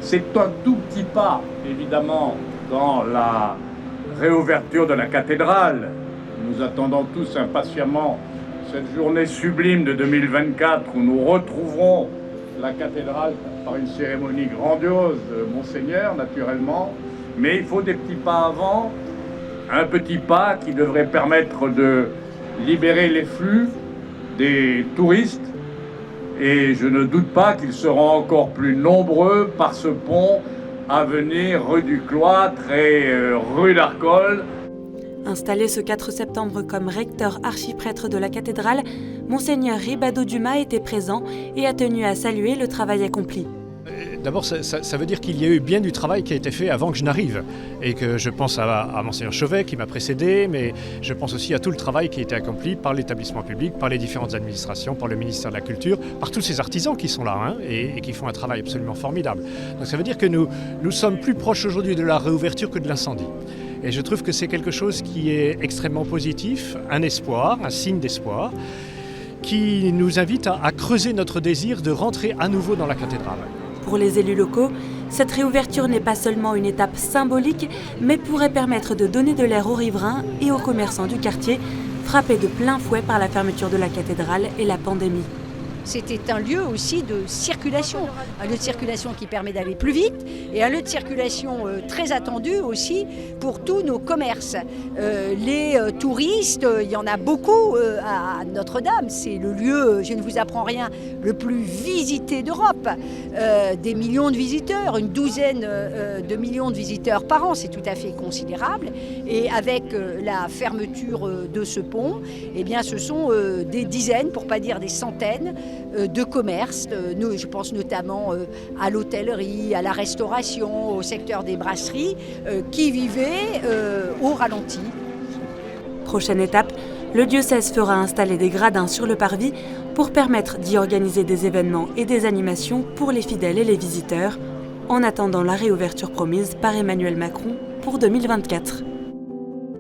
C'est un tout petit pas, évidemment, dans la réouverture de la cathédrale. Nous attendons tous impatiemment cette journée sublime de 2024 où nous retrouverons la cathédrale par une cérémonie grandiose de Monseigneur, naturellement. Mais il faut des petits pas avant, un petit pas qui devrait permettre de libérer les flux des touristes. Et je ne doute pas qu'ils seront encore plus nombreux par ce pont à venir rue du Cloître et rue d'Arcole. Installé ce 4 septembre comme recteur archiprêtre de la cathédrale, Monseigneur Ribado Dumas était présent et a tenu à saluer le travail accompli. D'abord, ça veut dire qu'il y a eu bien du travail qui a été fait avant que je n'arrive. Et que je pense à Monseigneur Chauvet qui m'a précédé, mais je pense aussi à tout le travail qui a été accompli par l'établissement public, par les différentes administrations, par le ministère de la Culture, par tous ces artisans qui sont là et qui font un travail absolument formidable. Donc ça veut dire que nous sommes plus proches aujourd'hui de la réouverture que de l'incendie. Et je trouve que c'est quelque chose qui est extrêmement positif, un espoir, un signe d'espoir, qui nous invite à creuser notre désir de rentrer à nouveau dans la cathédrale. Pour les élus locaux, cette réouverture n'est pas seulement une étape symbolique, mais pourrait permettre de donner de l'air aux riverains et aux commerçants du quartier, frappés de plein fouet par la fermeture de la cathédrale et la pandémie. C'était un lieu aussi de circulation, un lieu de circulation qui permet d'aller plus vite et un lieu de circulation très attendu aussi pour tous nos commerces. Les touristes, il y en a beaucoup à Notre-Dame, c'est le lieu, je ne vous apprends rien, le plus visité d'Europe. Des millions de visiteurs, une douzaine de millions de visiteurs par an, c'est tout à fait considérable. Et avec la fermeture de ce pont, eh bien, ce sont des dizaines, pour ne pas dire des centaines, de commerces. Je pense notamment à l'hôtellerie, à la restauration, au secteur des brasseries, qui vivaient au ralenti. Prochaine étape, le diocèse fera installer des gradins sur le parvis pour permettre d'y organiser des événements et des animations pour les fidèles et les visiteurs, en attendant la réouverture promise par Emmanuel Macron pour 2024.